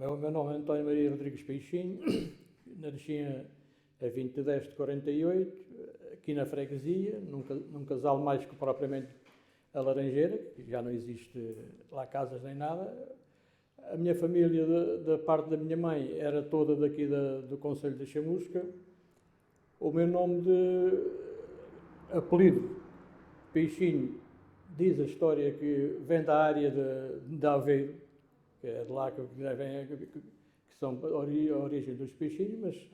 meu nome é António Maria Rodrigues Peixinho, nasci a 20 de 10 de 48, aqui na freguesia, num casal mais que propriamente a Laranjeira, que já não existe lá casas nem nada. A minha família, da parte da minha mãe, era toda daqui do concelho de Chamusca. O meu nome de apelido, Peixinho, diz a história que vem da área de Aveiro, que é de lá que são a origem dos peixinhos, mas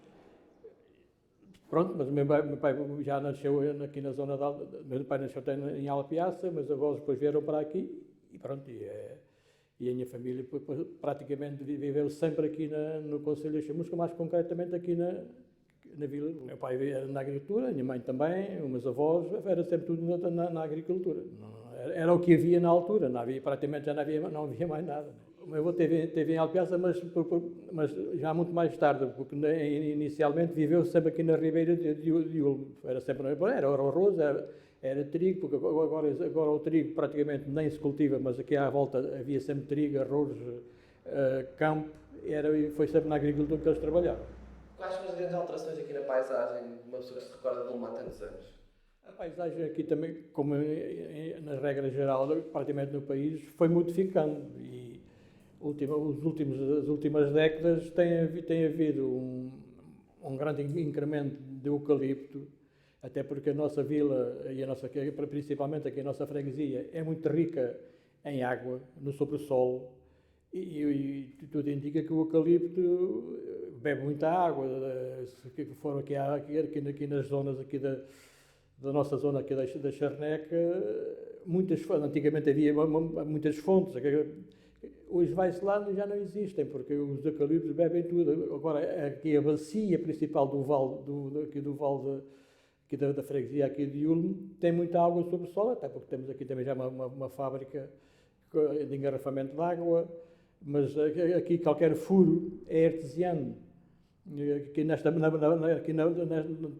pronto, mas o meu pai já nasceu aqui na zona meu pai nasceu até em Alpiaça, mas avós depois vieram para aqui e pronto, e a minha família praticamente viveu sempre aqui no concelho de Chamusca, mais concretamente aqui na vila. O meu pai era na agricultura, a minha mãe também, os meus avós, era sempre tudo na agricultura. Era o que havia na altura, não havia, praticamente já não havia mais nada. O meu avô teve em Alpiaça, mas já muito mais tarde, porque inicialmente viveu sempre aqui na Ribeira de Ulmo. Era sempre, era arroz, era trigo, porque agora o trigo praticamente nem se cultiva, mas aqui à volta havia sempre trigo, arroz, campo, foi sempre na agricultura que eles trabalhavam. Quais são as grandes alterações aqui na paisagem de uma pessoa que se recorda de Ulmo há tantos anos? A paisagem aqui também, como na regra geral, praticamente no país, foi modificando e as últimas décadas tem havido um grande incremento de eucalipto, até porque a nossa vila, principalmente aqui a nossa freguesia, é muito rica em água, no sobressolo, e tudo indica que o eucalipto bebe muita água. Se for aqui nas zonas aqui da nossa zona aqui da Charneca, antigamente havia muitas fontes. Hoje vai-se lá e já não existem, porque os eucaliptos bebem tudo. Agora, aqui a bacia principal do vale aqui da freguesia aqui de Ulmo tem muita água sobre o solo, até porque temos aqui também já uma fábrica de engarrafamento de água, mas aqui qualquer furo é artesiano. Aqui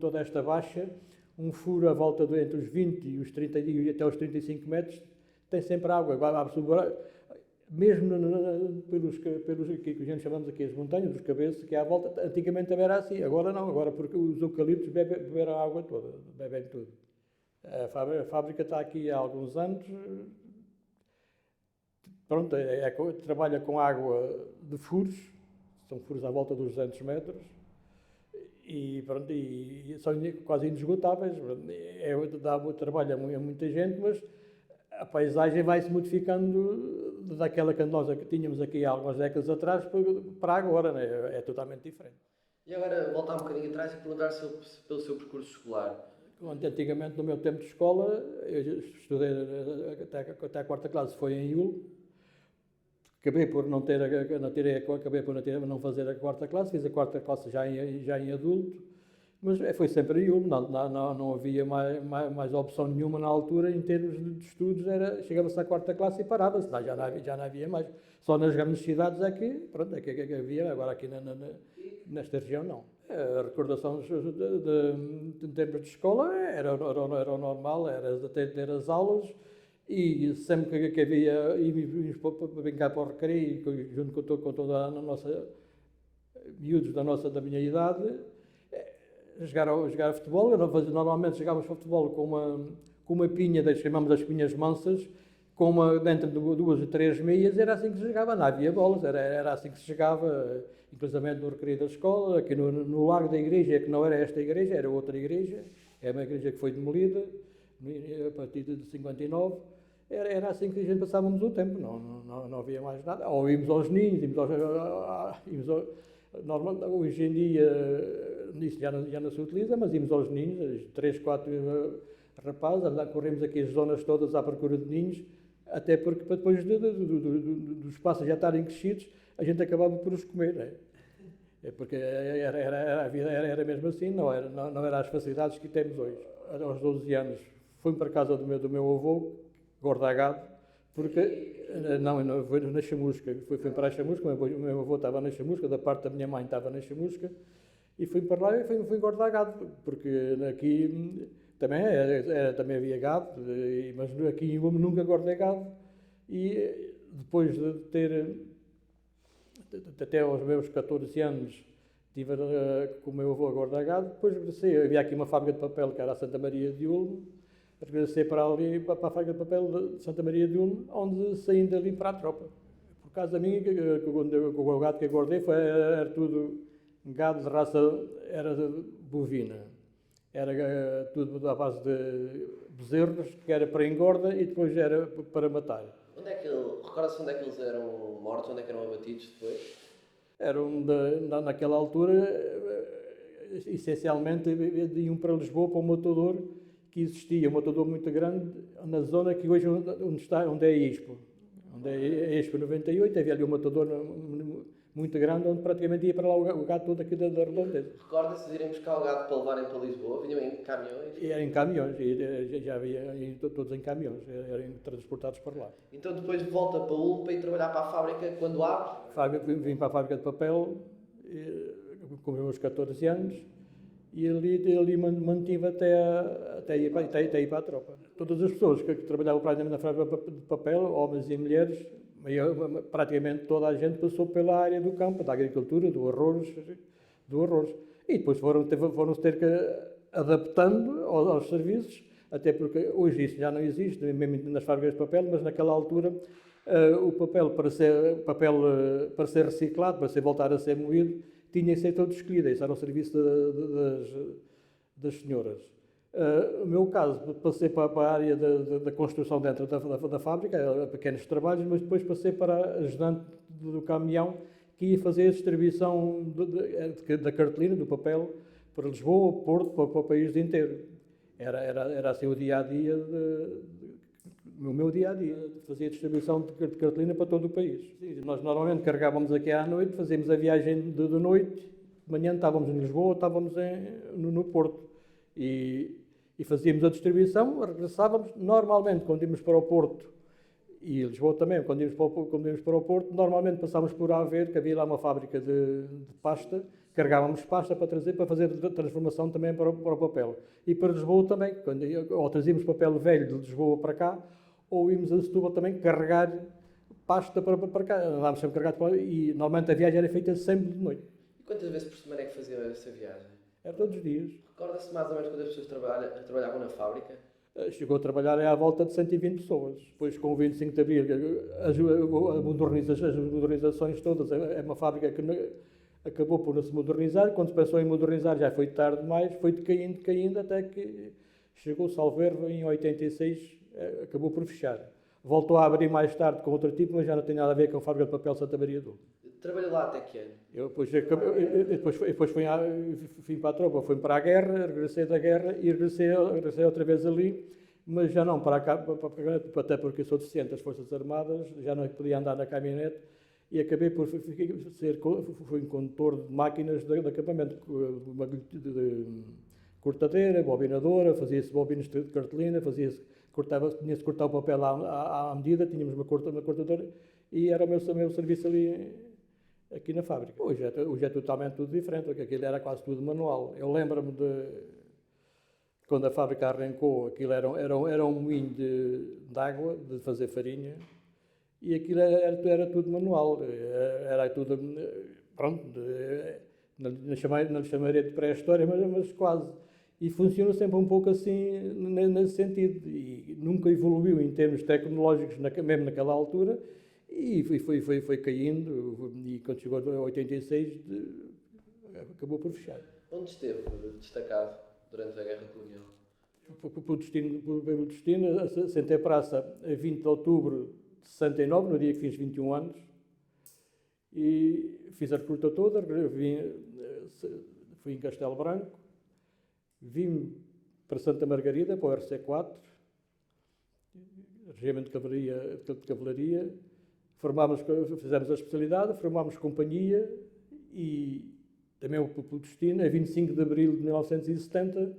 toda esta baixa, um furo à volta entre os 20 e os 30 e até os 35 metros tem sempre água. Mesmo pelos que a gente chamamos aqui as montanhas, dos cabeças, que há à volta, antigamente também era assim, agora não, agora porque os eucaliptos beberam a água toda, bebem tudo. A fábrica está aqui há alguns anos, pronto, trabalha com água de furos, são furos à volta dos 200 metros, e pronto, e são quase inesgotáveis, dá trabalho a muita gente, mas a paisagem vai-se modificando daquela que nós tínhamos aqui há algumas décadas atrás para agora, né? É totalmente diferente. E agora voltar um bocadinho atrás e perguntar pelo seu percurso escolar. Antigamente, no meu tempo de escola, eu estudei até a quarta classe, foi em Ulmo. Acabei por não fazer a quarta classe, fiz a quarta classe já em adulto, mas foi sempre em Ulmo, não havia mais opção nenhuma na altura em termos de estudos, chegava-se à quarta classe e parava-se, já não havia mais. Só nas grandes cidades é que havia, agora aqui nesta região não. A recordação de termos de escola era o normal, era ter as aulas, e sempre que havia, íamos para brincar para o recreio, junto com toda a nossa, miúdos da minha idade, jogar futebol. Normalmente jogávamos futebol com uma pinha, chamamos as pinhas mansas, dentro de 2 ou 3 meias, era assim que se jogava, não havia bolas, era assim que se jogava, inclusive no recreio da escola, aqui no Largo da Igreja, que não era esta igreja, era outra igreja, é uma igreja que foi demolida, a partir de 59, era assim que a gente passávamos o tempo, não havia mais nada. Ou íamos aos ninhos, hoje em dia isso já não se utiliza, mas íamos aos ninhos, 3, 4 rapazes, corremos aqui as zonas todas à procura de ninhos, até porque depois dos passos já estarem crescidos, a gente acabava por os comer. Porque a vida era mesmo assim, não era as facilidades que temos hoje. Aos 12 anos fui para a casa do meu avô, Gordagado, porque não foi na Chamusca, fui para a Chamusca, o meu avô estava na Chamusca, da parte da minha mãe estava na Chamusca, e fui para lá e fui Gordagado, porque aqui também havia gado, mas aqui em Ulmo nunca engordei gado, e depois de até aos meus 14 anos estive com o meu avô a guardar gado, depois regressei, havia aqui uma fábrica de papel que era a Santa Maria de Ulmo, regressei para ali, para a fábrica de papel de Santa Maria de Ulmo, onde saí dali para a tropa. Por causa minha, o gado que eu guardei era tudo gado de raça, era bovina. Era tudo à base de bezerros, que era para engorda e depois era para matar. Recorda-se onde é que eles eram mortos, onde é que eram abatidos depois? Eram, naquela altura, essencialmente, iam para Lisboa para um matador que existia, um matador muito grande, na zona que hoje onde é a Expo. Onde é a Expo 98, havia ali um matador muito grande, onde praticamente ia para lá o gado todo aqui da redondeza. Recorda-se de irem buscar o gado para levarem para Lisboa? Vinham em caminhões? Era em caminhões, já havia todos em caminhões, eram transportados para lá. Então depois volta para Ulmo para ir trabalhar para a fábrica quando abre? Vim para a fábrica de papel com os meus 14 anos e ali mantive até ir para a tropa. Todas as pessoas que trabalhavam praticamente na fábrica de papel, homens e mulheres, praticamente toda a gente passou pela área do campo, da agricultura, do arroz. E depois foram-se ter que adaptando aos serviços, até porque hoje isso já não existe, mesmo nas fábricas de papel, mas naquela altura o papel para ser reciclado, para voltar a ser moído, tinha que ser todo escolhido. Isso era o serviço das senhoras. No meu caso, passei para a área da construção dentro da fábrica, pequenos trabalhos, mas depois passei para ajudante do caminhão, que ia fazer a distribuição da cartolina, do papel, para Lisboa, Porto, para o país inteiro. Era assim o dia-a-dia, o meu dia-a-dia, fazia a distribuição de cartolina para todo o país. Nós normalmente carregávamos aqui à noite, fazíamos a viagem de noite, de manhã estávamos em Lisboa, estávamos no Porto. E fazíamos a distribuição, regressávamos, normalmente quando íamos para o Porto, e Lisboa também, quando íamos para o Porto, normalmente passávamos por Aveiro, que havia lá uma fábrica de pasta, carregávamos pasta para trazer, para fazer a transformação também para o papel. E para Lisboa também, ou trazíamos papel velho de Lisboa para cá, ou íamos a Setúbal também carregar pasta para cá. Andávamos sempre carregados para lá, e normalmente a viagem era feita sempre de noite. E quantas vezes por semana é que faziam essa viagem? Era todos os dias. Recorda-se mais ou menos quando as pessoas trabalhavam na fábrica? Chegou a trabalhar à volta de 120 pessoas. Depois, com o 25 de Abril, as modernizações todas, é uma fábrica que acabou por não se modernizar. Quando se pensou em modernizar, já foi tarde demais, foi decaindo, até que chegou, salvo erro, em 86, acabou por fechar. Voltou a abrir mais tarde com outro tipo, mas já não tem nada a ver com a fábrica de papel Santa Maria do Ulmo. Trabalhou lá até que ano? Depois fui para a tropa, fui para a guerra, regressei da guerra e regressei outra vez ali, mas já não para cá, até porque eu sou deficiente das Forças Armadas, já não podia andar na caminhonete e acabei por fui condutor de máquinas de acabamento, de cortadeira, bobinadora, fazia-se bobinas de cartolina, tinha-se cortar o papel à medida, tínhamos uma cortadora e era o meu serviço ali aqui na fábrica. Hoje é totalmente tudo diferente, porque aquilo era quase tudo manual. Eu lembro-me de quando a fábrica arrancou, aquilo era um moinho de água, de fazer farinha, e aquilo era tudo manual. Era tudo, pronto, não lhe chamaria de pré-história, mas quase. E funciona sempre um pouco assim, nesse sentido. E nunca evoluiu em termos tecnológicos, mesmo naquela altura, e foi caindo, e quando chegou a 86, acabou por fechar. Onde esteve destacado durante a Guerra Colonial? Pelo destino, assentei praça a 20 de outubro de 69, no dia que fiz 21 anos, e fiz a recruta toda, fui em Castelo Branco, vim para Santa Margarida, para o RC4, Regimento de Cavalaria, fizemos a especialidade, formámos companhia e também o destino, a 25 de abril de 1970,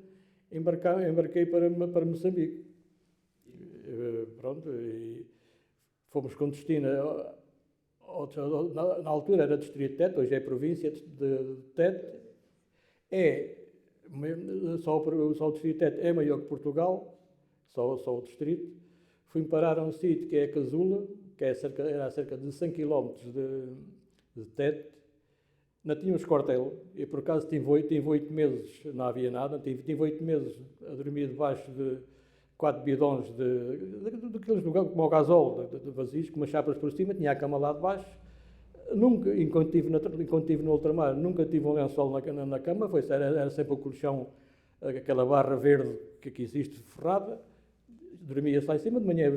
embarquei para Moçambique. Pronto, e fomos com destino, na altura era Distrito de Tete, hoje é província de Tete, só o Distrito de Tete é maior que Portugal, só o distrito. Fui parar a um sítio que é Casula, que era a cerca de 100 km de Tete, não tínhamos quartel. Eu, por acaso, tive 8 meses, não havia nada, tive 8 meses a dormir debaixo de 4 bidões daqueles como o gasóleo, de vazios, com umas chapas por cima, tinha a cama lá debaixo. Nunca, enquanto estive no ultramar, nunca tive um lençol na cama, era sempre o colchão, aquela barra verde que existe, ferrada. Dormia-se lá em cima, de manhã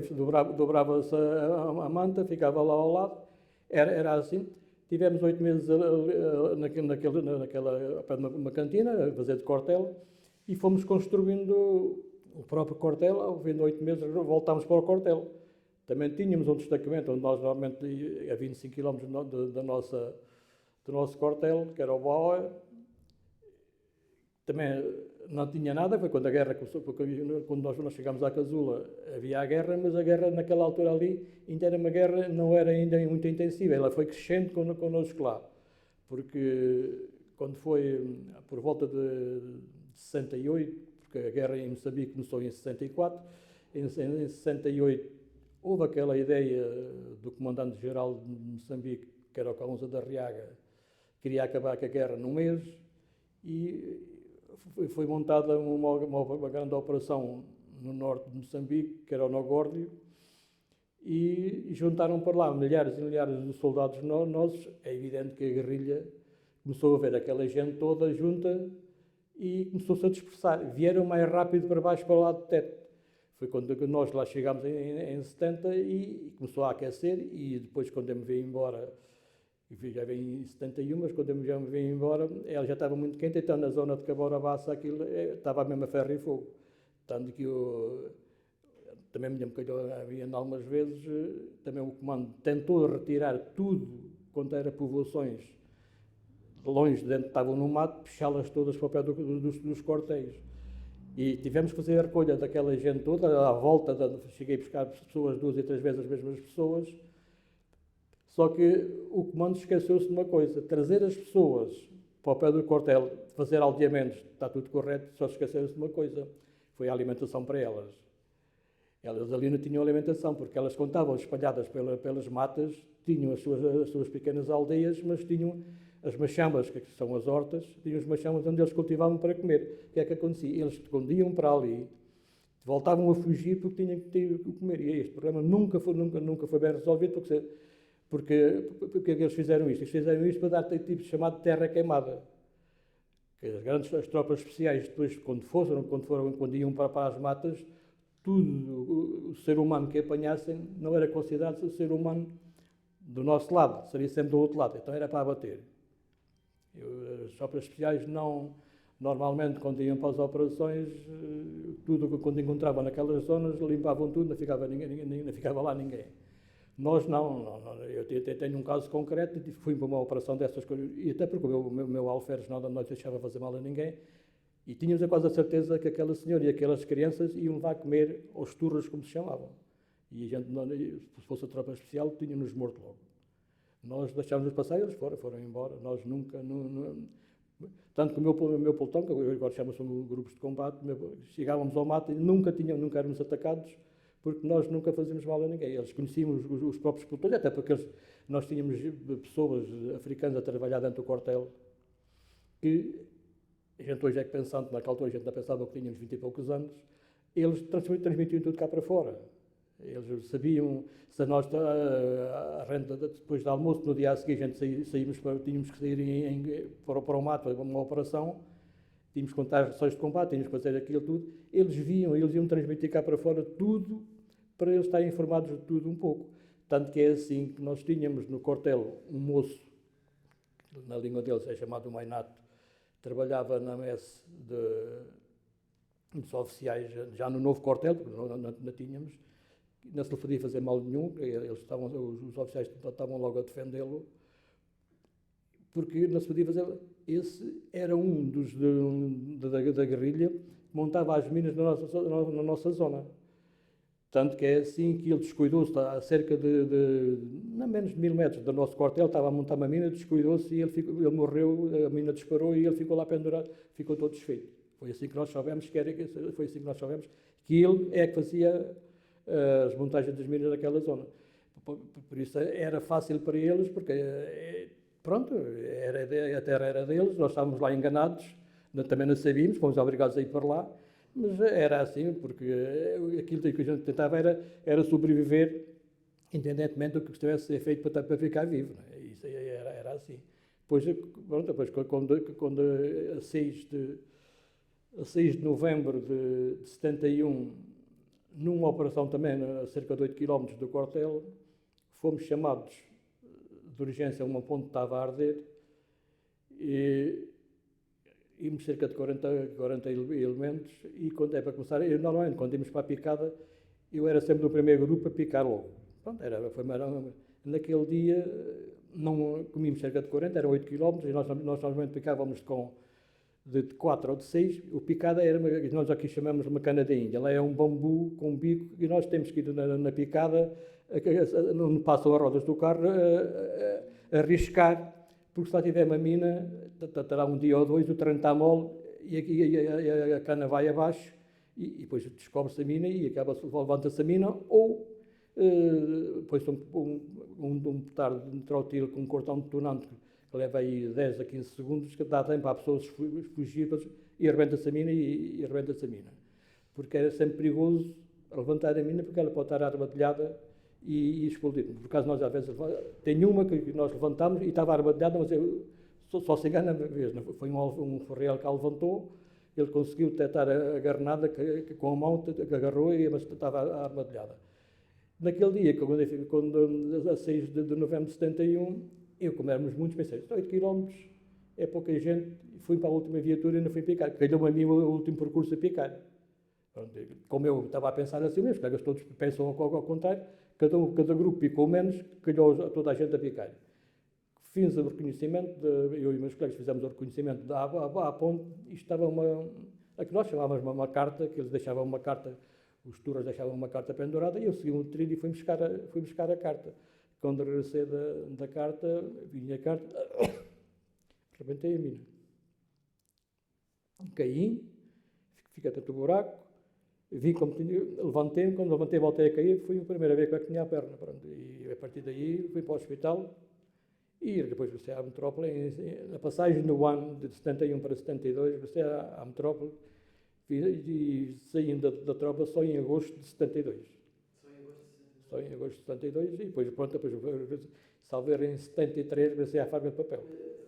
dobrava-se a manta, ficava lá ao lado, era assim. Tivemos 8 meses naquela pé de uma cantina, a fazer de quartel, e fomos construindo o próprio quartel. Ao fim de 8 meses voltámos para o quartel. Também tínhamos um destacamento, onde nós normalmente, a 25 km do nosso quartel, que era o Boa. Também não tinha nada, foi quando a guerra começou, quando nós chegámos à Casula, havia a guerra, mas a guerra naquela altura ali ainda era uma guerra, não era ainda muito intensiva, ela foi crescendo connosco lá, porque quando foi por volta de 68, porque a guerra em Moçambique começou em 64, em 68 houve aquela ideia do comandante-geral de Moçambique, que era o Calunza da Arriaga, queria acabar com a guerra num mês, e foi montada uma grande operação no norte de Moçambique, que era o Nogórdio, e juntaram para lá milhares e milhares de soldados nossos. É evidente que a guerrilha começou a ver aquela gente toda junta e começou-se a dispersar. Vieram mais rápido para baixo, para o lado de Tete. Foi quando nós lá chegámos em 70 e começou a aquecer, e depois, quando eu me veio embora, já vem em 71, mas quando eu já me vim embora, ela já estava muito quente, então na zona de Cabora Bassa aquilo estava mesmo a ferro e fogo. Tanto que eu também me lembro que eu havia algumas vezes, também o comando tentou retirar tudo quanto era povoações longe de dentro, estavam no mato, puxá-las todas para o pé dos quartéis. E tivemos que fazer a recolha daquela gente toda, à volta, cheguei a buscar pessoas 2 e 3 vezes as mesmas pessoas. Só que o comando esqueceu-se de uma coisa: trazer as pessoas para o pé do quartel, fazer aldeamentos, está tudo correto, só esqueceram-se de uma coisa: foi a alimentação para elas. Elas ali não tinham alimentação, porque elas contavam espalhadas pelas matas, tinham as suas pequenas aldeias, mas tinham as machambas, que são as hortas, tinham as machambas onde eles cultivavam para comer. O que é que acontecia? Eles escondiam para ali, voltavam a fugir porque tinham que ter o que comer. E este problema nunca foi bem resolvido, porque eles fizeram isto? Eles fizeram isto para dar tipo chamado de terra queimada. Que as tropas especiais, depois, quando iam para as matas, tudo o ser humano que apanhassem não era considerado o ser humano do nosso lado, seria sempre do outro lado, então era para abater. As tropas especiais normalmente, quando iam para as operações, tudo quando encontravam naquelas zonas, limpavam tudo, não ficava lá ninguém. Nós não. Eu tenho um caso concreto, fui para uma operação dessas coisas, e até porque o meu alferes não deixava fazer mal a ninguém, e tínhamos quase a certeza que aquela senhora e aquelas crianças iam lá comer aos turros, como se chamavam. E a gente, se fosse a tropa especial, tínhamos morto logo. Nós deixámos-nos passar e eles foram embora. Nós nunca... Tanto que o meu pelotão, que agora chama-se grupos de combate, chegávamos ao mato e nunca éramos atacados, porque nós nunca fazíamos mal a ninguém. Eles conheciam os próprios pelotões, até porque nós tínhamos pessoas africanas a trabalhar dentro do quartel, que a gente hoje é que pensando, naquela altura a gente não pensava que tínhamos 20 e poucos anos, eles transmitiam tudo cá para fora. Eles sabiam, se nós, a renda depois do almoço, no dia a seguir, a gente tínhamos que sair para o mato, para uma operação, tínhamos que contar as ações de combate, tínhamos que fazer aquilo tudo. Eles iam transmitir cá para fora tudo, para eles estarem informados de tudo um pouco. Tanto que é assim que nós tínhamos no quartel um moço, na língua deles é chamado Mainato, trabalhava na messe dos oficiais, já no novo quartel, porque não tínhamos, não se lhe podia fazer mal nenhum, os oficiais estavam logo a defendê-lo, porque não se podia fazer. Esse era um da guerrilha que montava as minas na nossa zona. Tanto que é assim que ele descuidou-se, a cerca de não menos de 1000 metros do nosso quartel, estava a montar uma mina, descuidou-se e ele morreu, a mina disparou e ele ficou lá pendurado, ficou todo desfeito. Foi assim que nós soubemos que ele é que fazia as montagens das minas naquela zona. Por isso era fácil para eles, porque pronto, a terra era deles, nós estávamos lá enganados, também não sabíamos, fomos obrigados a ir para lá, mas era assim, porque aquilo que a gente tentava era sobreviver, independentemente do que estivesse a ser feito para ficar vivo. Não é? Isso era assim. Depois quando a 6 de novembro de 71, numa operação também a cerca de 8 km do quartel, fomos chamados de urgência a uma ponte que estava a arder e íamos cerca de 40 elementos e quando é para começar, normalmente quando íamos para a picada, eu era sempre do primeiro grupo a picar logo. Pronto, naquele dia não comíamos cerca de 40, eram 8 km e nós normalmente picávamos de 4 ou de 6, o picada era, nós aqui chamamos uma cana da Índia, ela é um bambu com um bico e nós temos que ir na picada, não passam as rodas do carro, a riscar, porque se lá tiver uma mina, terá um dia ou dois, o terreno está mole e a cana vai abaixo e depois descobre-se a mina e levanta-se a mina ou põe-se um petardo de nitrotil com um cortão detonante que leva aí 10 a 15 segundos, que dá tempo para as pessoas fugir e arrebenta-se a mina e arrebenta-se a mina. Porque era sempre perigoso levantar a mina porque ela pode estar armadilhada e explodir. Por acaso nós às vezes, tem uma que nós levantámos e estava armadilhada, mas só se engana uma vez, não? Foi um forreal que a levantou, ele conseguiu detectar a garnada que com a mão que agarrou, mas estava armadilhada. Naquele dia, a 6 de novembro de 71, eu, como éramos muitos, pensei, 8 km é pouca gente, fui para a última viatura e não fui picar. Calhou-me a mim o último percurso a picar. Como eu estava a pensar assim, meus colegas todos pensam ao contrário, cada grupo picou menos, calhou toda a gente a picar. Fiz o reconhecimento, eu e meus colegas fizemos o reconhecimento à ponte, e estava a que nós chamávamos uma carta, que eles deixavam uma carta, os turas deixavam uma carta pendurada, e eu segui um trilho e fui buscar a carta. Quando regressei da carta, vinha a carta, rebentei a mina. Caí, fiquei tanto o buraco, vi como tinha, levantei-me, quando levantei voltei a cair, foi a primeira vez que eu tinha a perna. Pronto. E a partir daí fui para o hospital e depois regressei à metrópole. Na passagem no ano de 71 para 72, regressei à metrópole e saindo da tropa só em agosto de 72. Só em agosto de 72 e depois, salveiro em 73, regressei à fábrica de papel.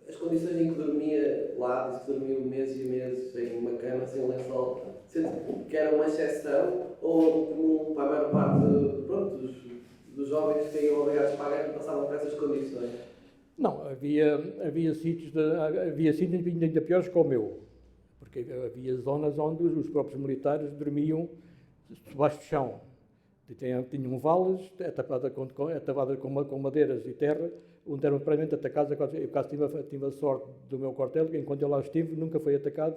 As condições em que dormia lá, disse que dormia meses e meses em uma cama sem lençol, sendo que era uma exceção ou comum para a maior parte dos jovens que iam obrigados a pagar e passavam por essas condições? Não, havia sítios ainda piores que o meu, porque havia zonas onde os próprios militares dormiam debaixo do chão. Tinham valas, tapada com madeiras e terra, onde eram permanentemente atacados. Eu caso tive a sorte do meu quartel, que enquanto eu lá estive, nunca foi atacado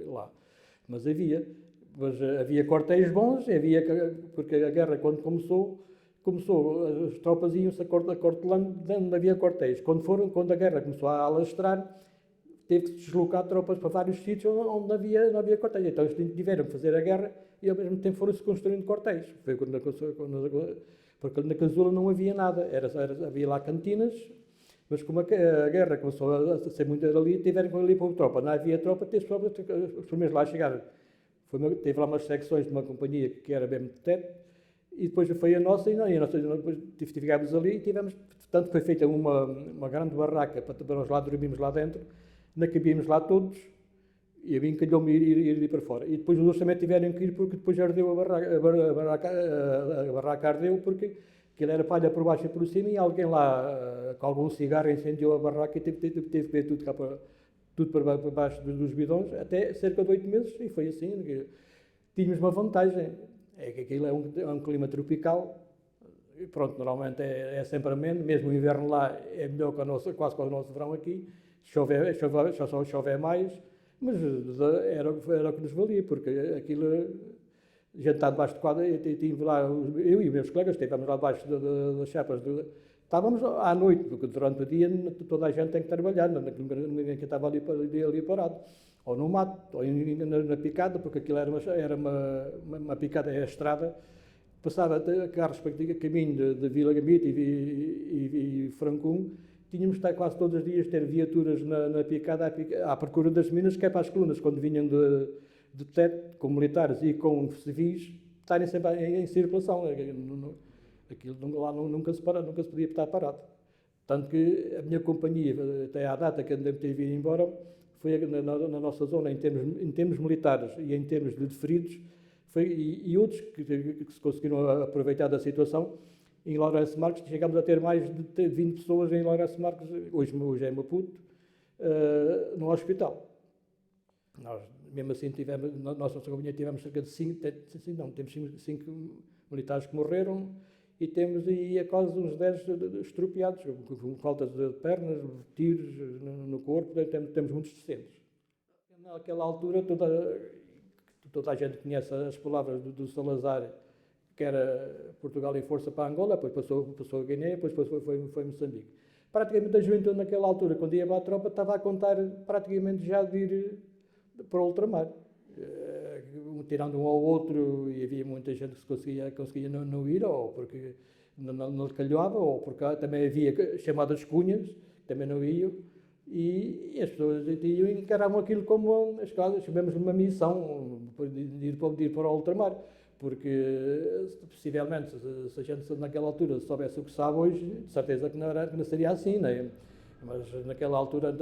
lá. Mas havia quartéis bons, porque a guerra, quando começou as tropas iam-se acortelando, não havia quartéis. Quando a guerra começou a alastrar, teve que deslocar tropas para vários sítios onde não havia quartéis. Então eles tiveram que fazer a guerra e ao mesmo tempo foram-se construindo quartéis. Porque na Casula não havia nada, havia lá cantinas, mas como a guerra começou a ser muito ali, tiveram que ir ali para a tropa. Não havia tropa, os primeiros lá chegaram. Teve lá umas secções de uma companhia que era mesmo de teto, e depois foi a nossa, depois ficámos ali e tivemos, tanto que foi feita uma grande barraca para nós lá dormimos lá dentro, não cabíamos lá todos, e a mim calhou-me ir para fora. E depois os outros também tiveram que ir porque depois ardeu a barraca ardeu porque aquilo era palha por baixo e por cima e alguém lá com algum cigarro incendiou a barraca e teve que ver tudo para baixo dos bidões até cerca de 8 meses e foi assim. Tínhamos uma vantagem, é que aquilo é um clima tropical, e pronto, normalmente é sempre ameno, mesmo o inverno lá é melhor que quase que o nosso verão aqui, só chove mais, mas era o que nos valia, porque aquilo, a gente está debaixo de quadra, eu e os meus colegas estivemos lá debaixo das chapas, estávamos à noite, porque durante o dia toda a gente tem que trabalhar, ninguém que estava ali parado, ou no mato, ou na picada, porque aquilo era uma picada, é a estrada, passava carros para caminho de Vila Gamita e Francum, tínhamos de estar quase todos os dias, ter viaturas na picada à procura das minas, que é para as colunas, quando vinham de teto, com militares e com civis, estarem sempre em circulação. Aquilo lá nunca se podia estar parado. Tanto que a minha companhia, até à data que andei ter vindo embora, foi na nossa zona, em termos militares e em termos de feridos, e outros que se conseguiram aproveitar da situação. Em Lourenço Marques chegámos a ter mais de 20 pessoas em Lourenço Marques, hoje é Maputo, no hospital. Nós, mesmo assim, na nossa companhia tivemos cerca de 5 militares que morreram, e temos aí a quase uns 10 estropiados, com faltas de pernas, tiros no corpo, temos muitos decentes. Naquela altura, toda a gente conhece as palavras do Salazar, que era Portugal em força para Angola, depois passou a Guiné, depois foi Moçambique. Praticamente a juventude naquela altura, quando ia para a tropa, estava a contar praticamente já de ir para o ultramar. Tirando um ao outro, e havia muita gente que conseguia não ir, ou porque não lhe calhava, ou porque também havia chamadas cunhas, que também não iam, e as pessoas encaravam aquilo como as casas, chamamos uma missão de ir para o ultramar, porque possivelmente, se a gente naquela altura soubesse o que sabe hoje, de certeza que não seria assim, não é? Mas naquela altura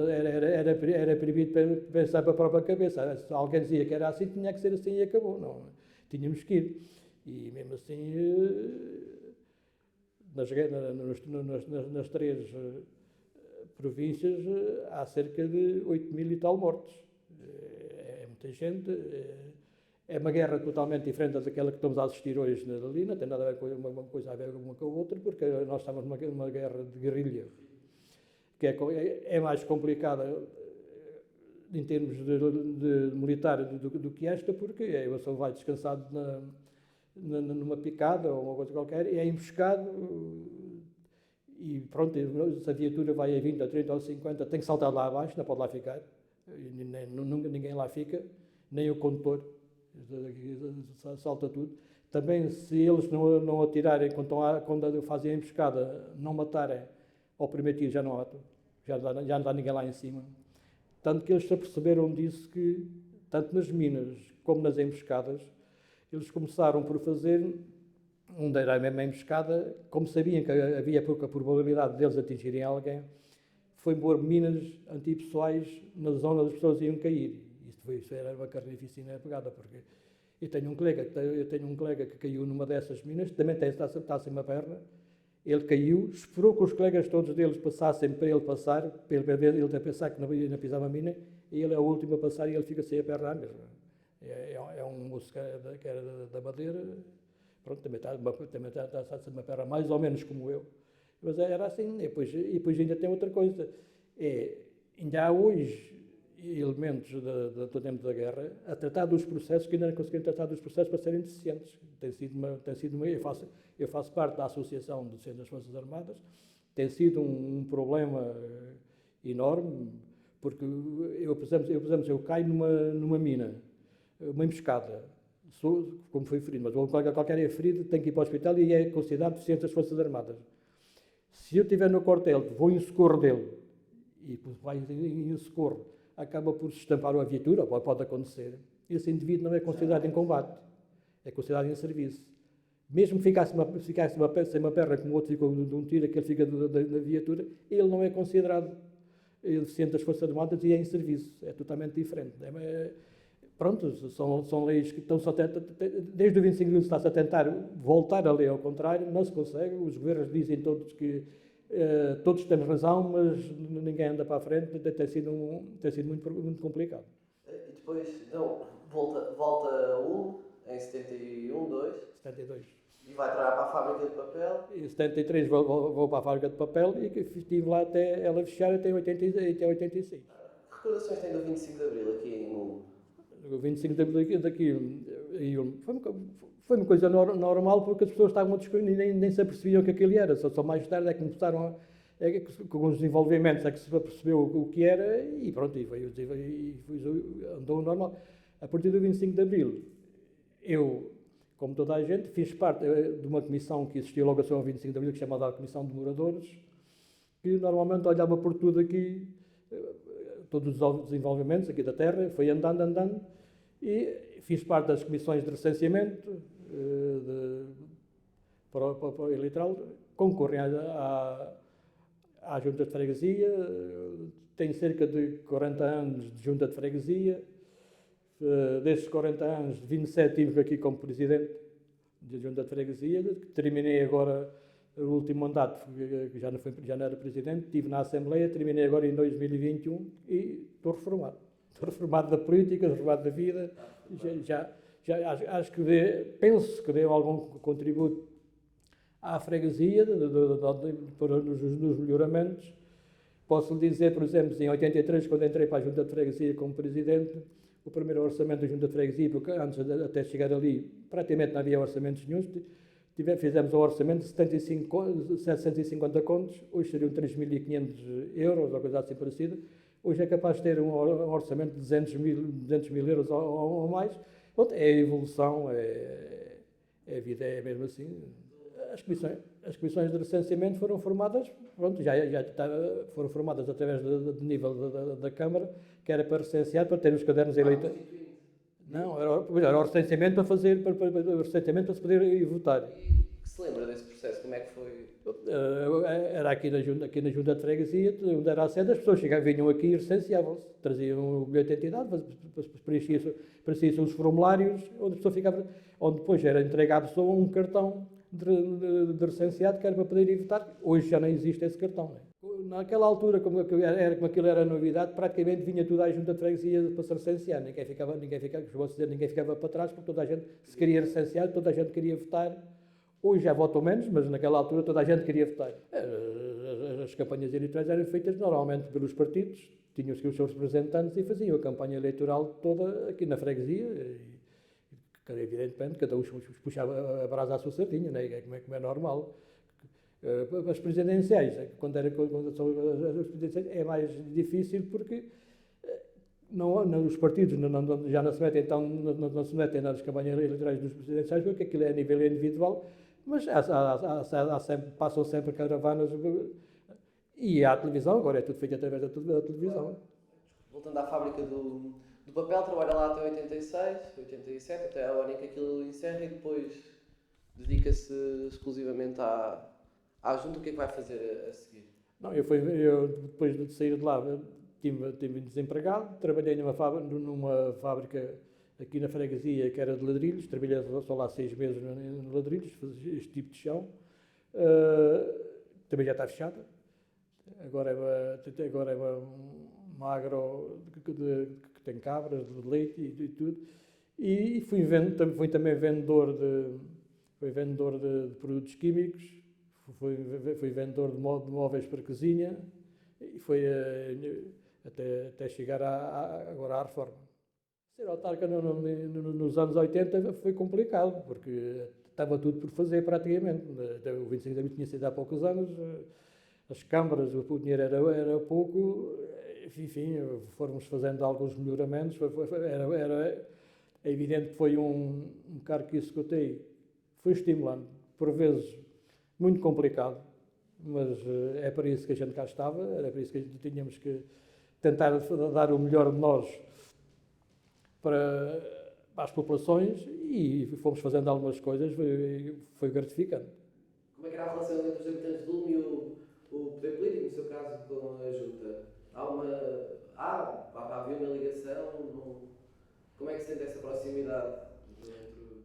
era proibido pensar para a própria cabeça. Se alguém dizia que era assim, tinha que ser assim e acabou. Não, tínhamos que ir. E mesmo assim, nas 3 províncias, há cerca de 8.000 e tal mortos. É muita gente. É uma guerra totalmente diferente daquela que estamos a assistir hoje ali. Não tem nada a ver com uma coisa a ver uma com a outra, porque nós estamos numa guerra de guerrilha, que é mais complicada em termos de militar do que esta, porque a pessoa vai descansado numa picada ou uma coisa qualquer, e é emboscado, e pronto, se a viatura vai a 20, a 30 ou 50, tem que saltar lá abaixo, não pode lá ficar, ninguém lá fica, nem o condutor, salta tudo. Também, se eles não atirarem, quando fazem a emboscada, não matarem, ao primeiro tiro já não está ninguém lá em cima. Tanto que eles se aperceberam disso, que, tanto nas minas como nas emboscadas, eles começaram por fazer, onde era a mesma emboscada, como sabiam que havia pouca probabilidade deles atingirem alguém, foi pôr minas antipessoais na zona onde as pessoas iam cair. Isso era uma carnificina pegada, porque eu tenho um colega que caiu numa dessas minas, também está sem uma perna. Ele caiu, esperou que os colegas todos deles passassem para ele passar, para ele a pensar que não pisava a mina, e ele é o último a passar e ele fica sem a perna à mesma. É um moço que era da Madeira, pronto, também está sem uma perna mais ou menos como eu. Mas era assim, e depois ainda tem outra coisa, ainda há hoje elementos do tempo da guerra a tratar dos processos que ainda não conseguiram tratar dos processos para serem deficientes. Eu faço parte da Associação de Defesa das Forças Armadas, tem sido um problema enorme, porque por exemplo, eu caio numa mina, uma emboscada, como foi ferido, mas um colega qualquer é ferido, tem que ir para o hospital e é considerado deficiente das Forças Armadas. Se eu estiver no quartel, vou em socorro dele, e vai em socorro, acaba por se estampar a viatura, pode acontecer, esse indivíduo não é considerado em combate, é considerado em serviço. Mesmo que ficasse sem uma perna, como o outro ficou de um tiro, aquele fica da viatura, ele não é considerado deficiente das Forças Armadas e é em serviço. É totalmente diferente. Pronto, são leis que estão desde o 25 de julho está-se a tentar voltar a lei ao contrário, não se consegue. Os governos dizem todos que todos temos razão, mas ninguém anda para a frente. Tem sido muito complicado. E depois, então, volta em 71, 2. 72. E vai trabalhar para a fábrica de papel. Em 73 vou para a fábrica de papel e estive lá até ela fechar até 86. Que recordações tem do 25 de Abril aqui em Mundo? O 25 de Abril daqui foi uma coisa normal, porque as pessoas estavam a discutir e nem se apercebiam que aquilo era. Só mais tarde é que começaram com os desenvolvimentos é que se percebeu o que era e pronto, andou normal. A partir do 25 de Abril, eu, como toda a gente, fiz parte de uma comissão que existiu logo a seguir ao 25 de Abril, que se chamava a Comissão de Moradores, que normalmente olhava por tudo aqui, todos os desenvolvimentos aqui da terra, foi andando, e fiz parte das comissões de recenseamento para o eleitoral, concorrem à Junta de Freguesia, tenho cerca de 40 anos de Junta de Freguesia, destes 40 anos, 27 tive aqui como Presidente da Junta de Freguesia, terminei agora o último mandato, que já não era Presidente, estive na Assembleia, terminei agora em 2021 e estou reformado. Estou reformado da política, reformado da vida, acho que penso que deu algum contributo à freguesia nos melhoramentos. Posso lhe dizer, por exemplo, em 83, quando entrei para a Junta de Freguesia como Presidente, o primeiro orçamento da Junta de Freguesia, porque antes até chegar ali praticamente não havia orçamentos nenhums, fizemos um orçamento de 750 contos, hoje seriam 3.500 euros, ou coisa assim parecida. Hoje é capaz de ter um orçamento de 200 mil euros ou mais. Pronto, é a evolução, a vida é mesmo assim. As comissões de recenseamento foram formadas, pronto, foram formadas através do nível da Câmara, que era para recensear, para ter os cadernos eleitorais. Não, era o recenseamento para fazer, para se poder ir votar. E que se lembra desse processo? Como é que foi? Era aqui na Junta de Freguesia, onde era a sede, as pessoas vinham aqui e recenseavam-se, traziam o bilhete de identidade, preenchiam os formulários, onde a pessoa ficava, onde depois era entregue à pessoa um cartão de recenseado que era para poder ir votar. Hoje já não existe esse cartão. Naquela altura, como aquilo era novidade, praticamente vinha tudo à Junta de Freguesia para se recensear. Ninguém ficava para trás, porque toda a gente se queria recensear, toda a gente queria votar. Hoje já votam menos, mas naquela altura toda a gente queria votar. As campanhas eleitorais eram feitas normalmente pelos partidos, tinham os seus representantes e faziam a campanha eleitoral toda aqui na freguesia. Evidentemente, cada um puxava a brasa à sua sardinha, né? Como é normal. As presidenciais, quando são as presidenciais, é mais difícil porque os partidos já não se metem, então, não se metem nas campanhas eleitorais dos presidenciais, porque aquilo é a nível individual, mas passam sempre caravanas e há a televisão, agora é tudo feito através da televisão. Voltando à fábrica do papel, trabalha lá até 86, 87, até a hora em que aquilo encerra, e depois dedica-se exclusivamente à junta. O que é que vai fazer a seguir? Não, eu depois de sair de lá estive desempregado, trabalhei numa fábrica aqui na freguesia que era de ladrilhos, trabalhei só lá 6 meses em ladrilhos, fazia este tipo de chão. Também já está fechada. Agora é uma agro que tem cabras, de leite e tudo. E fui também vendedor de produtos químicos, fui vendedor de móveis para cozinha e foi até chegar agora à reforma. Ser autarca nos anos 80 foi complicado, porque estava tudo por fazer praticamente. O 25 de abril tinha sido há poucos anos, as câmaras, o dinheiro era pouco, enfim, fomos fazendo alguns melhoramentos. Era evidente que foi um cargo que executei, foi estimulante, por vezes muito complicado, mas é para isso que a gente cá estava, era para isso que a gente tínhamos que tentar dar o melhor de nós para as populações e fomos fazendo algumas coisas, foi gratificante. Como é que era a relação entre os habitantes de Lume e o poder político, no seu caso, com a Junta? Havia uma ligação? Como é que se sente essa proximidade?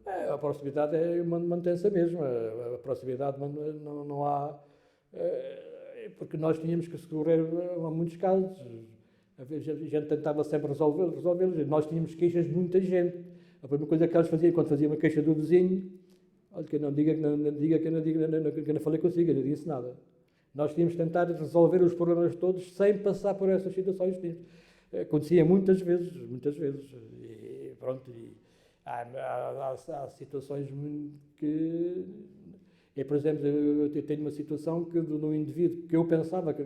A proximidade mantém-se a mesma. A proximidade não há... porque nós tínhamos que recorrer a muitos casos. A gente tentava sempre resolvê-los. Nós tínhamos queixas de muita gente. A primeira coisa que eles faziam, quando fazia uma queixa do vizinho, olha, que eu não falei consigo, eu não disse nada. Nós tínhamos que tentar resolver os problemas todos sem passar por essas situações. Acontecia muitas vezes. E pronto, há situações que... por exemplo, eu tenho uma situação que de um indivíduo que eu pensava que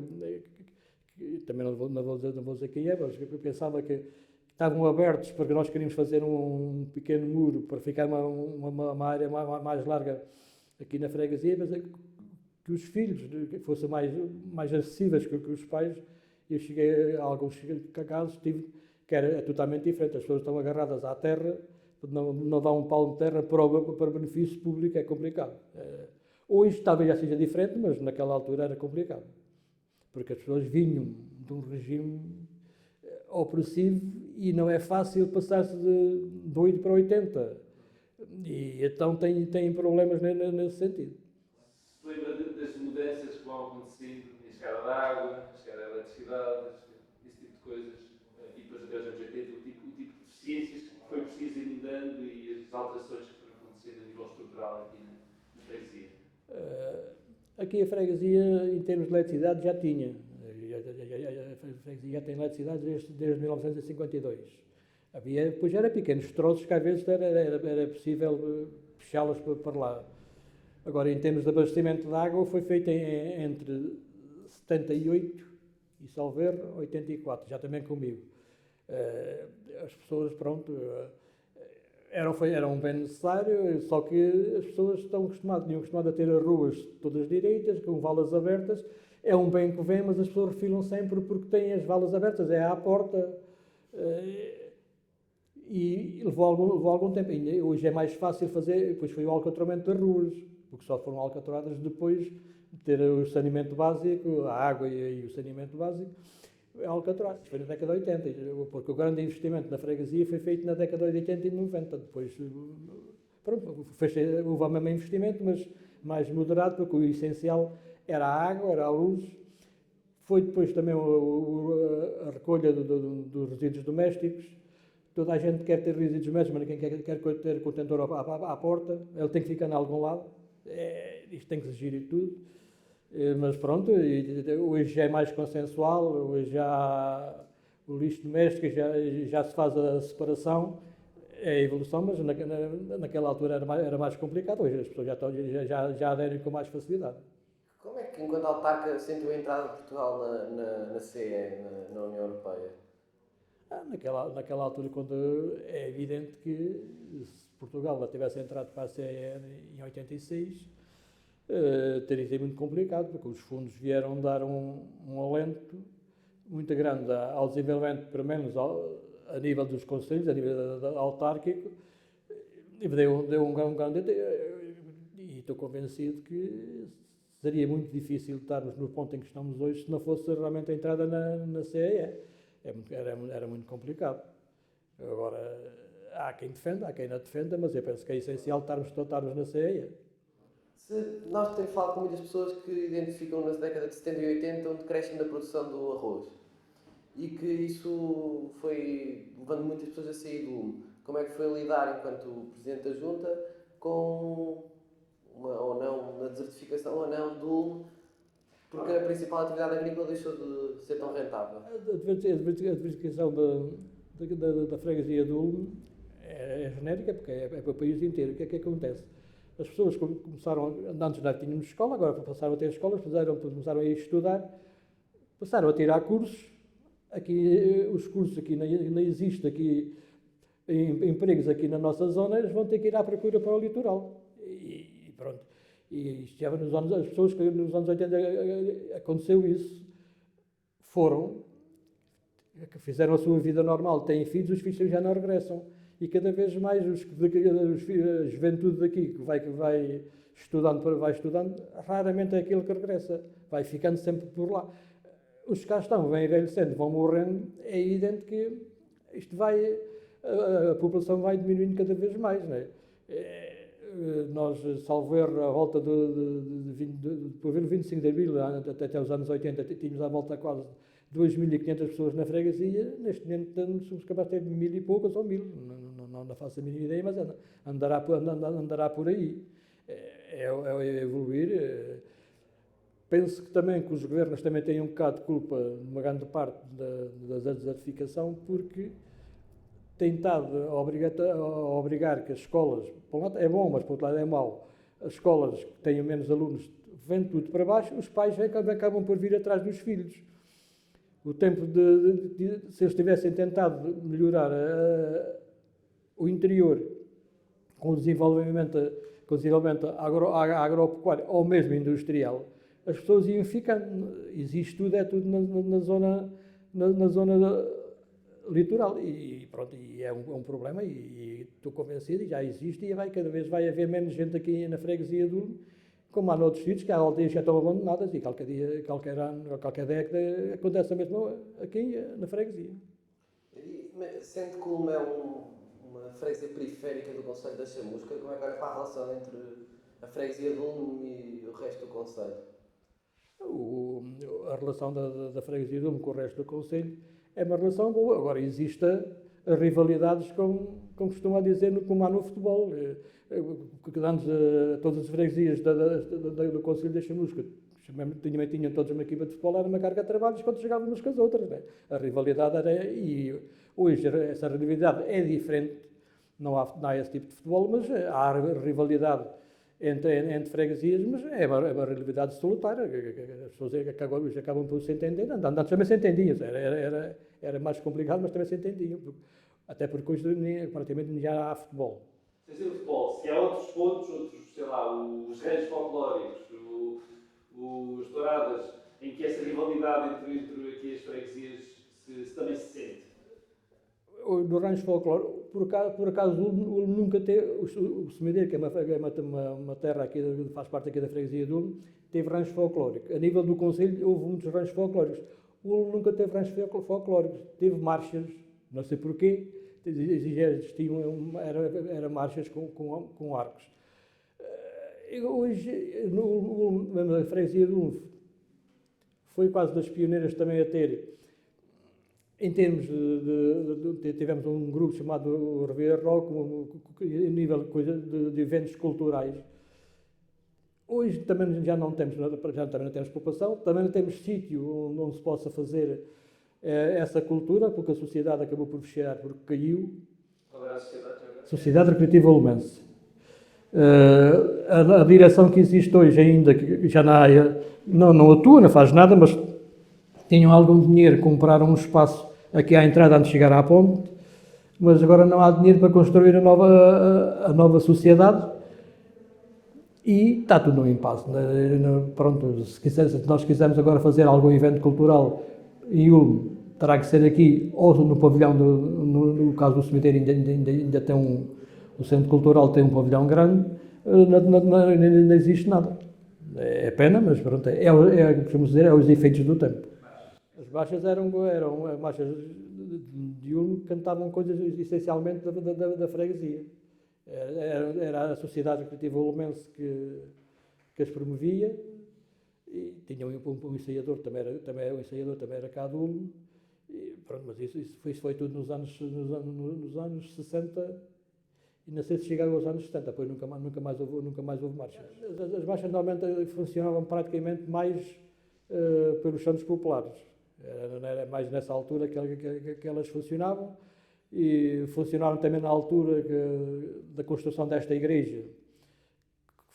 também não vou dizer quem é, mas eu pensava que estavam abertos porque nós queríamos fazer um pequeno muro para ficar uma área mais larga aqui na freguesia, mas que os filhos que fossem mais acessíveis que os pais. Eu cheguei a alguns casos que era totalmente diferente. As pessoas estão agarradas à terra, não dão um palmo de terra para benefício público, é complicado. Hoje talvez já seja diferente, mas naquela altura era complicado. Porque as pessoas vinham de um regime opressivo e não é fácil passar-se de 8 para 80. E então tem problemas nesse sentido. Se lembra das mudanças que vão acontecendo na escada de água, na escada de eletricidade, esse tipo de coisas, e depois até os anos 80, o tipo de deficiências que foi preciso ir mudando e as alterações que foram acontecendo a nível estrutural aqui na freguesia? Aqui a freguesia, em termos de eletricidade, já tinha. A freguesia já tem eletricidade desde 1952. Pois era pequenos troços que às vezes era possível puxá-los para lá. Agora, em termos de abastecimento de água, foi feito entre 78 e, salvo erro, 84, já também comigo. As pessoas, pronto, era um bem necessário, só que as pessoas tinham acostumado a ter as ruas todas direitas, com valas abertas. É um bem que vem, mas as pessoas refilam sempre porque têm as valas abertas, é à porta. E levou algum tempo. E hoje é mais fácil fazer, depois foi o alcatramento das ruas, porque só foram alcatroadas depois de ter o saneamento básico, a água e o saneamento básico, alcatroadas. Foi na década de 80, porque o grande investimento na freguesia foi feito na década de 80 e 90. Depois, pronto, houve o mesmo investimento, mas mais moderado, porque o essencial era a água, era a luz. Foi depois também a recolha dos resíduos domésticos. Toda a gente quer ter resíduos domésticos, mas ninguém quer ter contentor à porta. Ele tem que ficar em algum lado. Isto tem que se gerir tudo. Mas pronto, hoje já é mais consensual, hoje já o lixo doméstico já se faz a separação, é a evolução, mas naquela altura era mais complicado. Hoje as pessoas já aderem com mais facilidade. Como é que, enquanto autarca, sentiu a entrada de Portugal na CE, na União Europeia? Naquela altura, quando é evidente que se Portugal não tivesse entrado para a CE em 86, teria sido muito complicado, porque os fundos vieram dar um alento muito grande ao desenvolvimento, pelo menos a nível dos conselhos, a nível autárquico, e deu um grande... E estou convencido que seria muito difícil estarmos no ponto em que estamos hoje se não fosse realmente a entrada na CEE. Era muito complicado. Agora, há quem defenda, há quem não defenda, mas eu penso que é essencial estarmos na CEE. Nós temos falado com muitas pessoas que identificam na década de 70 e 80 um decréscimo da produção do arroz. E que isso foi levando muitas pessoas a sair do lume. Como é que foi lidar, enquanto Presidente da Junta, com na desertificação ou não do lume, porque a principal atividade agrícola deixou de ser tão rentável? A desertificação da freguesia do lume é genérica, porque é para o país inteiro. O que é que acontece? As pessoas começaram, antes não tínhamos escola, agora passaram a ter escolas, começaram a ir estudar, passaram a tirar cursos. Aqui, os cursos aqui não existem, aqui, empregos aqui na nossa zona, eles vão ter que ir à procura para o litoral. E pronto. E isto já as pessoas que nos anos 80 aconteceu isso, fizeram a sua vida normal, têm filhos, os filhos já não regressam. E cada vez mais a juventude daqui que vai estudando, raramente é aquele que regressa, vai ficando sempre por lá. Os que cá estão, vão envelhecendo, vão morrendo, é evidente que a população vai diminuindo cada vez mais, não é? Nós, salvo erro, à volta por 25 de abril, até os anos 80, tínhamos à volta quase 2.500 pessoas na freguesia. Neste momento somos capazes de ter 1.000 e poucas ou 1.000, não faço a mínima ideia, mas andará por aí. É evoluir. Penso que também que os governos também têm um bocado de culpa, numa grande parte da desertificação, porque têm estado a obrigar que as escolas, por um lado é bom, mas por outro lado é mau, as escolas que tenham menos alunos, vêm tudo para baixo, os pais acabam por vir atrás dos filhos. O tempo se eles tivessem tentado melhorar o interior com o desenvolvimento agropecuário ou mesmo industrial, as pessoas iam ficando. Existe tudo, é tudo na zona litoral. E pronto, e é um problema, e estou convencido, e já existe, e cada vez vai haver menos gente aqui na freguesia do Ulmo, como há noutros sítios, que há aldeias que já estão abandonadas, e qualquer dia, qualquer ano, qualquer década, acontece a mesma aqui na freguesia. Sendo que o Ulmo é uma freguesia periférica do concelho da Chamusca, como é que olha para a relação entre a freguesia do Ulmo e o resto do concelho? A relação da freguesia do Ulmo com o resto do concelho é uma relação boa. Agora, existem as rivalidades, como costuma dizer, como há no futebol. Que antes todas as freguesias do concelho da Chamusca tinham todos uma equipa de futebol, era uma carga de trabalhos quando chegavam umas com as outras. Né? A rivalidade era... E hoje essa rivalidade é diferente. Não há esse tipo de futebol, mas há rivalidade entre freguesias, mas é uma rivalidade solitária. As pessoas hoje acabam por se entender. Antes também se entendiam. Era mais complicado, mas também se entendiam. Até porque hoje praticamente já há futebol. Sem ser o futebol, se há outros pontos, sei lá, os reinos folclóricos, os touradas, em que essa rivalidade entre aqui as freguesias também se sente? No rancho folclórico, por acaso, o Ulmo nunca teve, o Semedeiro, que é uma terra aqui, faz parte aqui da freguesia do Ulmo, teve rancho folclórico. A nível do concelho, houve muitos ranchos folclóricos. O Ulmo nunca teve ranchos folclóricos. Teve marchas, não sei porquê, era marchas com arcos. Hoje, a freguesia do Ulmo foi quase das pioneiras também a ter. Em termos tivemos um grupo chamado Ribeira Rock, a nível de eventos culturais. Hoje também já não temos população, também não temos sítio onde se possa fazer essa cultura, porque a sociedade acabou por fechar, porque caiu. Qual era a sociedade? Sociedade Recreativa Ulmense. A direção que existe hoje ainda, que já não atua, não faz nada, mas tinham algum dinheiro, compraram um espaço aqui à entrada antes de chegar à ponte, mas agora não há dinheiro para construir a nova sociedade e está tudo num impasse. Pronto, se nós quisermos agora fazer algum evento cultural em Ulmo, terá que ser aqui, ou no pavilhão, no caso do cemitério ainda tem o centro cultural tem um pavilhão grande, não existe nada. É pena, mas pronto, podemos dizer, é os efeitos do tempo. As marchas eram marchas de Ulmo que cantavam coisas essencialmente da freguesia. Era a Sociedade Recreativa Ulmense que as promovia, e tinha um ensaiador, também era cá do Ulmo, e pronto, mas isso foi tudo nos anos 60, e não sei se chegaram aos anos 70, depois nunca mais houve marchas. As marchas normalmente funcionavam praticamente mais pelos santos populares. Era mais nessa altura que elas funcionavam, e funcionaram também na altura da construção desta igreja,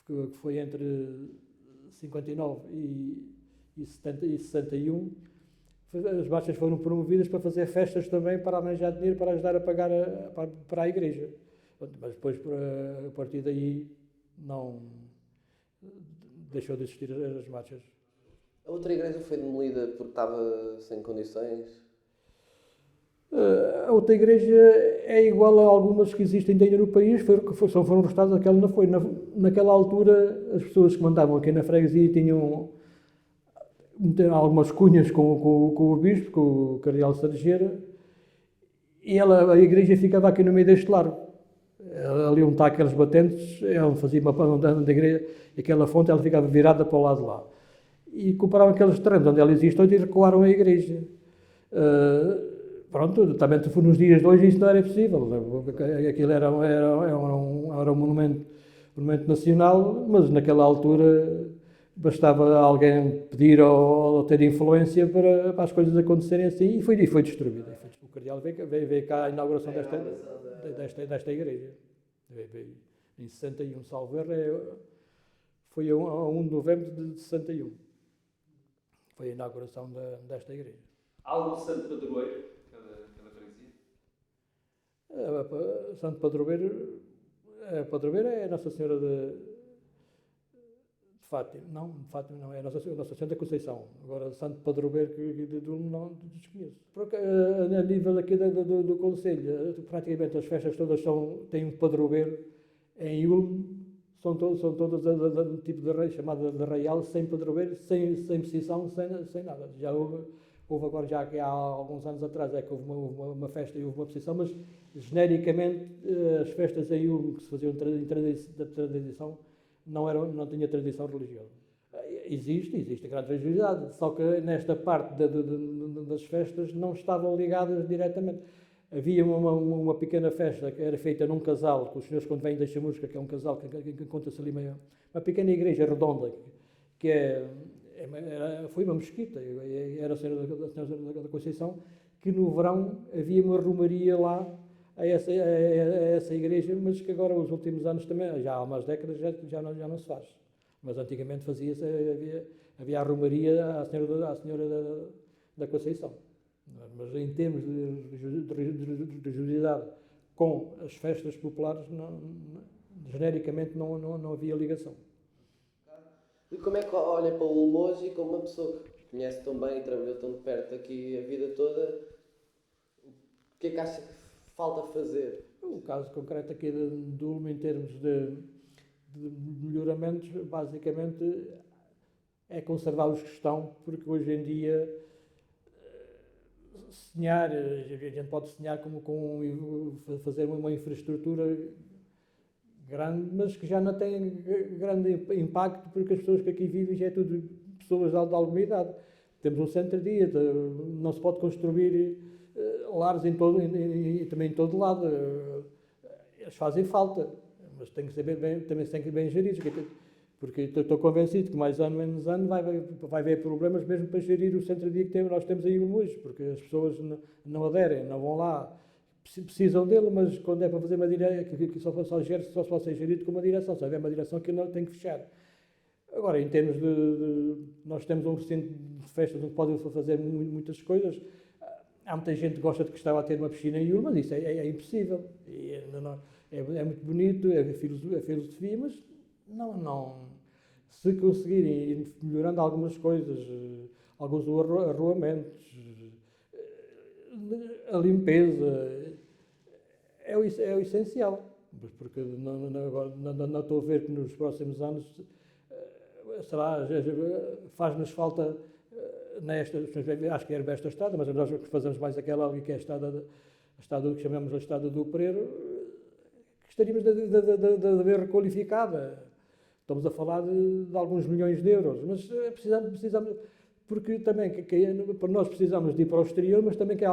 que foi entre 59 e 61. As marchas foram promovidas para fazer festas também, para arranjar dinheiro para ajudar a pagar para a igreja. Mas depois, a partir daí, não deixou de existir as marchas. A outra igreja foi demolida porque estava sem condições? A outra igreja é igual a algumas que existem ainda no país, foram restauradas, aquela não foi. Naquela altura, as pessoas que mandavam aqui na freguesia tinham algumas cunhas com o bispo, com o cardeal Sarjeira, e a igreja ficava aqui no meio deste largo. Ali onde está aqueles batentes, ela fazia uma da igreja, e aquela fonte ela ficava virada para o lado de lá. E compraram aqueles terrenos onde ela existe hoje e recuaram a igreja. Pronto, também nos dias de hoje isso não era possível. Aquilo era um monumento nacional, mas naquela altura bastava alguém pedir ou ter influência para as coisas acontecerem assim, e foi destruído. O cardeal veio cá à inauguração desta igreja. Veio em 61, salvo erro, foi a 1 de novembro de 61. Foi a inauguração desta igreja. Algum santo padroeiro, cada freguesia? Santo padroeiro, a padroeira é Nossa Senhora de Fátima não, é a Nossa Senhora da Conceição. Agora, Santo Padroeiro de Dulme não desconheço. Porque, a nível aqui do Conselho, praticamente as festas todas têm um padroeiro em Ulmo, são todas do tipo de rei, chamada de Arraial, sem padroeiro, sem precisão, sem nada. Já houve agora, já que há alguns anos atrás, é que houve uma festa e houve uma precisão, mas genericamente as festas em Ulmo que se faziam da tradição não tinha tradição religiosa. Existe grande religiosidade, só que nesta parte das festas não estavam ligadas diretamente. Havia uma pequena festa que era feita num casal, que os senhores quando vêm da Chamusca, que é um casal que encontra-se ali meio, uma pequena igreja redonda, que foi uma mesquita, era a Senhora da Conceição, que no verão havia uma romaria lá a essa igreja, mas que agora, os últimos anos também, já há umas décadas, já não se faz. Mas antigamente fazia-se, havia a romaria à Senhora da Conceição. Mas em termos de religiosidade com as festas populares, genericamente não havia ligação. E como é que olha para o Ulmo hoje, como uma pessoa que conhece tão bem e trabalhou tão de perto aqui a vida toda, o que é que acha que falta fazer? O caso concreto aqui do Ulmo, em termos de melhoramentos, basicamente é conservar os que estão, porque hoje em dia a gente pode sonhar com fazer uma infraestrutura grande, mas que já não tem grande impacto, porque as pessoas que aqui vivem já é tudo pessoas de alguma idade. Temos um centro-dia, não se pode construir lares também em todo lado. Eles fazem falta, mas tem que ser também tem que ser bem geridos, porque estou convencido que mais ano menos ano vai haver problemas mesmo para gerir o centro-dia que nós temos aí hoje, porque as pessoas não aderem, não vão lá, precisam dele, mas quando é para fazer uma direção, que só pode ser gerido com uma direção, se houver uma direção que não tem que fechar. Agora, em termos nós temos um recinto de festas onde podem fazer muitas coisas. Há muita gente que gosta de que estava a ter uma piscina em Ulmo, mas isso é impossível. É muito bonito, é filosofia, mas não. Se conseguirem ir melhorando algumas coisas, alguns arruamentos, a limpeza, é o essencial. Porque não estou a ver que nos próximos anos, faz-nos falta, acho que era esta estrada, mas nós fazemos mais aquela ali que é a estrada que chamamos a estrada do Pereiro, que gostaríamos de ver requalificada. Estamos a falar de alguns milhões de euros, mas precisamos porque também para nós precisamos de ir para o exterior, mas também que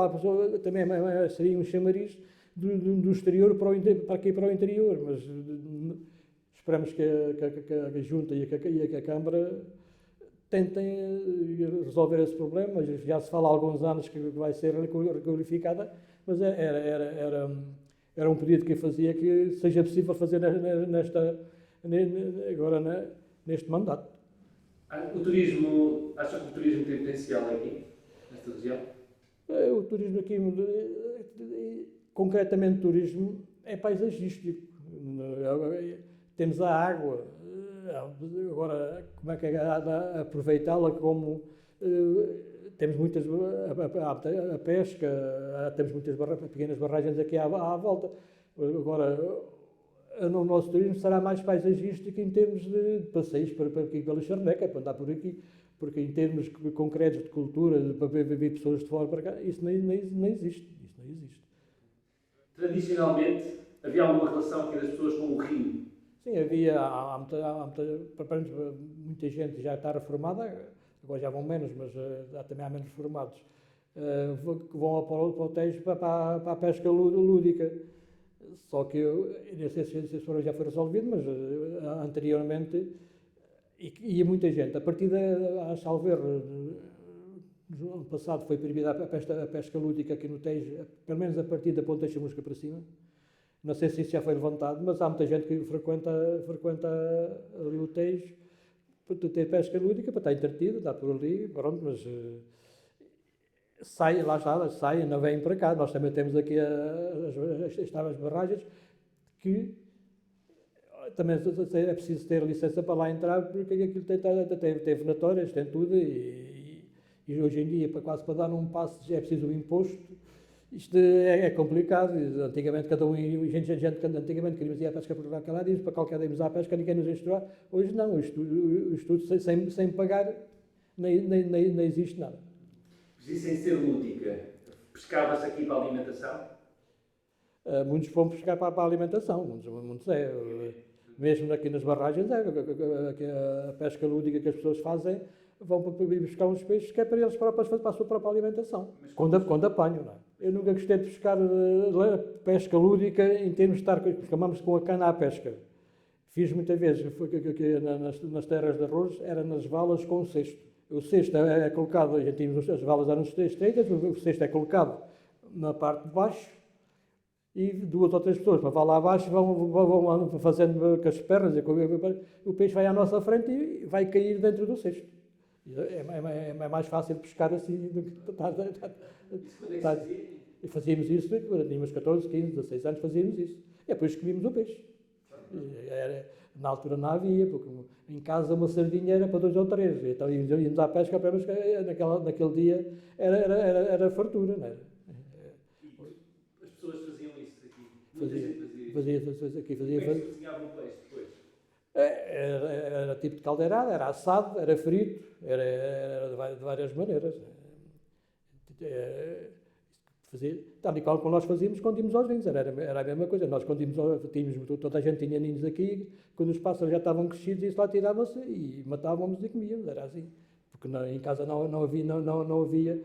também seria um chamariz do exterior para aqui para o interior, mas esperamos que a Junta e a Câmara tentem resolver esse problema. Já se fala há alguns anos que vai ser requalificada, mas era um pedido que eu fazia que seja possível fazer agora neste mandato. O turismo, acha que o turismo tem potencial aqui, nesta região? O turismo aqui, concretamente o turismo, é paisagístico. Temos a água, agora como é que é aproveitá-la como temos muitas, a pesca, temos muitas pequenas barragens aqui à volta. Agora, o nosso turismo será mais paisagístico em termos de passeios aqui pela Charneca, para andar por aqui, porque em termos concretos de cultura, para ver pessoas de fora para cá, isso não existe. Tradicionalmente, havia alguma relação aqui das pessoas com o rio? Sim, há muita gente já está reformada, agora já vão menos, mas também há menos reformados, que vão para o Tejo para a pesca lúdica. Só que eu não sei se esse problema já foi resolvido, mas anteriormente ia muita gente. A partir a Salver, no ano passado foi proibida a pesca lúdica aqui no Tejo, pelo menos a partir da Ponta Chamusca para cima. Não sei se isso já foi levantado, mas há muita gente que frequenta ali o Tejo para ter pesca lúdica, para estar entretido, está por ali, pronto, mas saem, não vêm para cá. Nós também temos aqui as barragens que também é preciso ter licença para lá entrar, porque aquilo tem venatórias, tem tudo, e hoje em dia, quase para dar um passo, é preciso um imposto. Isto é complicado. Antigamente, antigamente queríamos ir à pesca por aquela, íamos para qualquer dia íamos à pesca, ninguém nos instruía. Hoje não, o estudo sem pagar, nem existe nada. Mas e sem ser lúdica, pescava-se aqui para a alimentação? Muitos vão pescar para a alimentação, muitos mesmo aqui nas barragens, a pesca lúdica que as pessoas fazem, vão para buscar uns peixes que é para eles próprios, para a sua própria alimentação, quando apanham. Não é? Eu nunca gostei de pescar pesca lúdica em termos de estar, chamamos com a cana à pesca. Fiz muitas vezes, nas terras de arroz, era nas valas com o cesto. O cesto é colocado, já tínhamos as valas eram estreitas, o cesto é colocado na parte de baixo, e 2 ou 3 pessoas para lá abaixo vão fazendo com as pernas, o peixe vai à nossa frente e vai cair dentro do cesto. É mais fácil pescar assim do que estar. E fazíamos isso, quando tínhamos 14, 15, 16 anos, fazíamos isso. E depois comíamos o peixe. Na altura não havia, porque em casa uma sardinha era para 2 ou 3. Então íamos à pesca, naquele dia era fartura, não era? As pessoas faziam isso aqui? Muita gente fazia. Aqui Como é que se cozinhava o peixe depois? Era tipo de caldeirada, era assado, era frito, era de várias maneiras. Tal e qual como nós fazíamos quando íamos aos ninhos, era a mesma coisa. Nós quando tínhamos, toda a gente tinha ninhos aqui, quando os pássaros já estavam crescidos, isso lá tirava-se e matávamos e comíamos, era assim. Porque em casa não havia.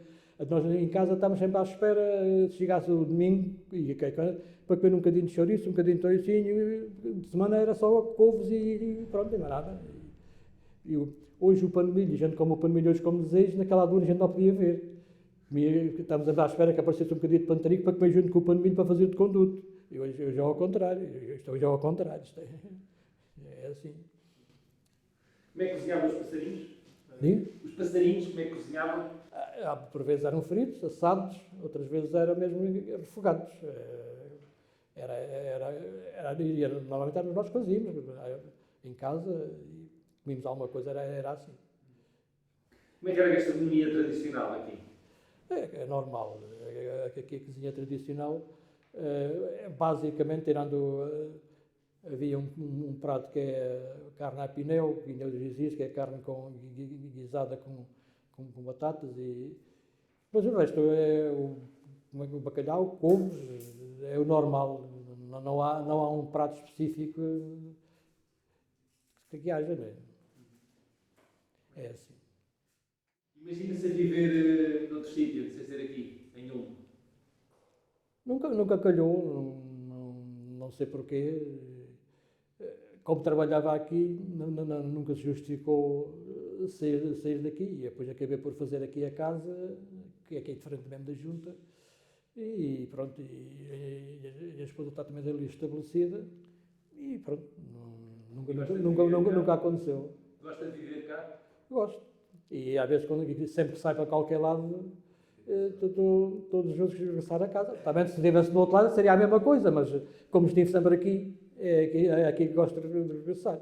Nós em casa estávamos sempre à espera de chegasse o domingo para comer um bocadinho de chouriço, um bocadinho de toicinho, de semana era só couves e pronto, não era nada. Hoje o pano de milho, a gente come o pano de milho hoje como desejo, naquela altura a gente não podia ver. Estávamos à espera que aparecesse um bocadinho de pano de trigo para comer junto com o pano de milho para fazer de conduto. E hoje já é ao contrário, isto é ao contrário, isto é assim. Como é que cozinhavam os passarinhos? Sim? Os passarinhos, como é que cozinhavam? Por vezes eram fritos, assados, outras vezes eram mesmo refogados. Normalmente éramos nós que fazíamos, em casa, e comíamos alguma coisa, era assim. Como é que era a gastronomia tradicional aqui? É normal. Aqui a cozinha tradicional, basicamente, havia um prato que é carne à pinel, que ainda existe, que é carne guisada com batatas, mas o resto é o bacalhau, couves, é o normal. Não há um prato específico que haja, não é? É assim. Imagina-se a viver noutro sítio, sem ser aqui, em Ulm. Nunca calhou, não sei porquê. Como trabalhava aqui, nunca se justificou sair daqui. E depois acabei por fazer aqui a casa, que é diferente mesmo da junta. E pronto, e a esposa está também ali estabelecida. E pronto, nunca aconteceu. Gosta de viver cá? Gosto. E às vezes, sempre que saio para qualquer lado, todos os vezes que regressar a casa. Também se estivesse do outro lado seria a mesma coisa, mas como estive sempre aqui, é aqui que gosto de regressar.